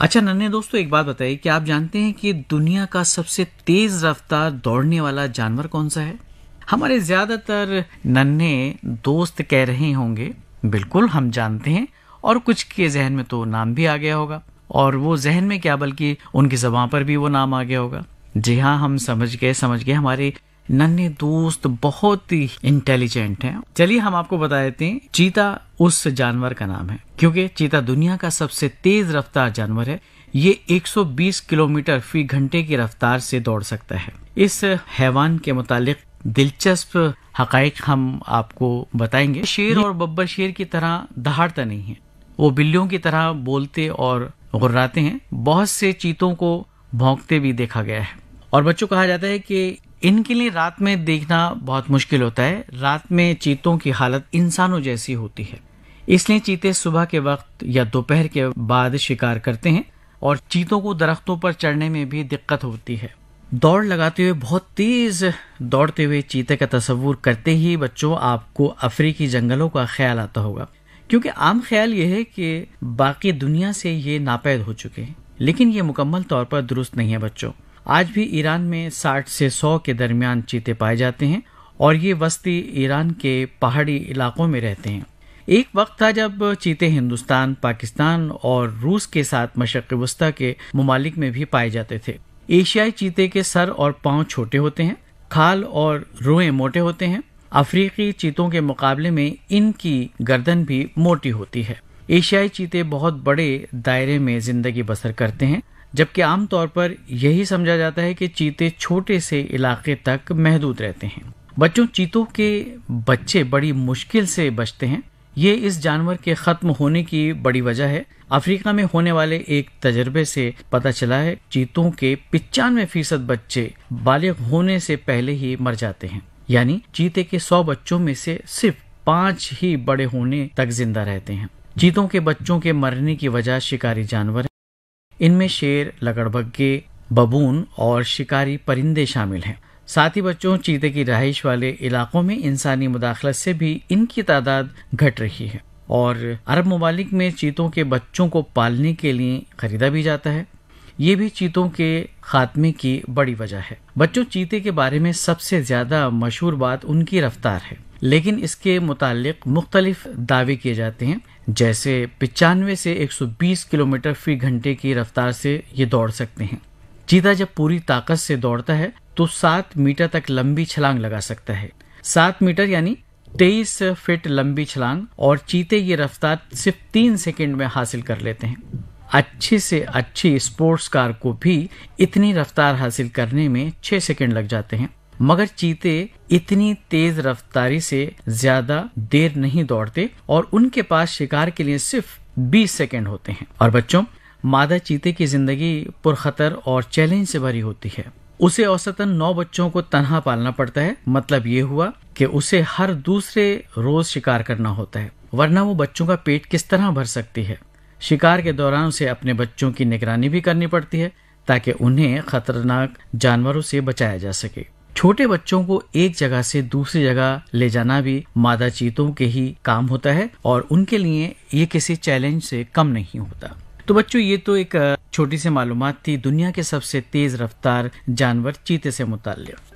اچھا ننھے دوستو، ایک بات بتائیے، کیا آپ جانتے ہیں کہ دنیا کا سب سے تیز رفتار دوڑنے والا جانور کون سا ہے؟ ہمارے زیادہ تر ننھے دوست کہہ رہے ہوں گے بالکل ہم جانتے ہیں، اور کچھ کے ذہن میں تو نام بھی آ گیا ہوگا، اور وہ ذہن میں کیا بلکہ ان کی زبان پر بھی وہ نام آ گیا ہوگا۔ جی ہاں، ہم سمجھ گئے ہمارے ننھے دوست بہت ہی انٹیلیجنٹ ہیں۔ چلیے ہم آپ کو بتا دیتے ہیں، چیتا اس جانور کا نام ہے، کیونکہ چیتا دنیا کا سب سے تیز رفتار جانور ہے۔ یہ 120 کلومیٹر فی گھنٹے کی رفتار سے دوڑ سکتا ہے۔ اس حیوان کے متعلق دلچسپ حقائق ہم آپ کو بتائیں گے۔ شیر اور ببر شیر کی طرح دہاڑتا نہیں ہے، وہ بلیوں کی طرح بولتے اور غراتے ہیں۔ بہت سے چیتوں کو بھونکتے بھی دیکھا گیا ہے، اور بچوں کہا جاتا ہے کہ ان کے لیے رات میں دیکھنا بہت مشکل ہوتا ہے۔ رات میں چیتوں کی حالت انسانوں جیسی ہوتی ہے، اس لیے چیتے صبح کے وقت یا دوپہر کے بعد شکار کرتے ہیں، اور چیتوں کو درختوں پر چڑھنے میں بھی دقت ہوتی ہے۔ دوڑ لگاتے ہوئے بہت تیز دوڑتے ہوئے چیتے کا تصور کرتے ہی بچوں آپ کو افریقی جنگلوں کا خیال آتا ہوگا، کیونکہ عام خیال یہ ہے کہ باقی دنیا سے یہ ناپید ہو چکے ہیں، لیکن یہ مکمل طور پر درست نہیں ہے بچوں۔ آج بھی ایران میں 60 سے 100 کے درمیان چیتے پائے جاتے ہیں، اور یہ وسطی ایران کے پہاڑی علاقوں میں رہتے ہیں۔ ایک وقت تھا جب چیتے ہندوستان، پاکستان اور روس کے ساتھ مشرق وسطی کے ممالک میں بھی پائے جاتے تھے۔ ایشیائی چیتے کے سر اور پاؤں چھوٹے ہوتے ہیں، کھال اور روئیں موٹے ہوتے ہیں۔ افریقی چیتوں کے مقابلے میں ان کی گردن بھی موٹی ہوتی ہے۔ ایشیائی چیتے بہت بڑے دائرے میں زندگی بسر کرتے ہیں، جبکہ عام طور پر یہی سمجھا جاتا ہے کہ چیتے چھوٹے سے علاقے تک محدود رہتے ہیں۔ بچوں، چیتوں کے بچے بڑی مشکل سے بچتے ہیں۔ یہ اس جانور کے ختم ہونے کی بڑی وجہ ہے۔ افریقہ میں ہونے والے ایک تجربے سے پتہ چلا ہے چیتوں کے 95% بچے بالغ ہونے سے پہلے ہی مر جاتے ہیں، یعنی چیتے کے 100 بچوں میں سے صرف 5 ہی بڑے ہونے تک زندہ رہتے ہیں۔ چیتوں کے بچوں کے مرنے کی وجہ شکاری جانور ہیں، ان میں شیر، لگڑبگے، ببون اور شکاری پرندے شامل ہیں۔ ساتھ ہی بچوں، چیتے کی رہائش والے علاقوں میں انسانی مداخلت سے بھی ان کی تعداد گھٹ رہی ہے، اور عرب ممالک میں چیتوں کے بچوں کو پالنے کے لیے خریدا بھی جاتا ہے۔ یہ بھی چیتوں کے خاتمے کی بڑی وجہ ہے۔ بچوں، چیتے کے بارے میں سب سے زیادہ مشہور بات ان کی رفتار ہے، لیکن اس کے متعلق مختلف دعوے کیے جاتے ہیں، جیسے 95 سے 120 کلومیٹر فی گھنٹے کی رفتار سے یہ دوڑ سکتے ہیں۔ چیتا جب پوری طاقت سے دوڑتا ہے تو 7 میٹر تک لمبی چھلانگ لگا سکتا ہے۔ 7 میٹر یعنی 23 فٹ لمبی چھلانگ، اور چیتے یہ رفتار صرف 3 سیکنڈ میں حاصل کر لیتے ہیں۔ اچھی سے اچھی اسپورٹس کار کو بھی اتنی رفتار حاصل کرنے میں 6 سیکنڈ لگ جاتے ہیں، مگر چیتے اتنی تیز رفتاری سے زیادہ دیر نہیں دوڑتے، اور ان کے پاس شکار کے لیے صرف 20 سیکنڈ ہوتے ہیں۔ اور بچوں، مادہ چیتے کی زندگی پرخطر اور چیلنج سے بھری ہوتی ہے۔ اسے اوسطاً 9 بچوں کو تنہا پالنا پڑتا ہے۔ مطلب یہ ہوا کہ اسے ہر دوسرے روز شکار کرنا ہوتا ہے، ورنہ وہ بچوں کا پیٹ کس طرح بھر سکتی ہے۔ شکار کے دوران اسے اپنے بچوں کی نگرانی بھی کرنی پڑتی ہے، تاکہ انہیں خطرناک جانوروں سے بچایا جا سکے۔ چھوٹے بچوں کو ایک جگہ سے دوسری جگہ لے جانا بھی مادہ چیتوں کے ہی کام ہوتا ہے، اور ان کے لیے یہ کسی چیلنج سے کم نہیں ہوتا۔ تو بچوں، یہ تو ایک چھوٹی سی معلومات تھی دنیا کے سب سے تیز رفتار جانور چیتے سے متعلق۔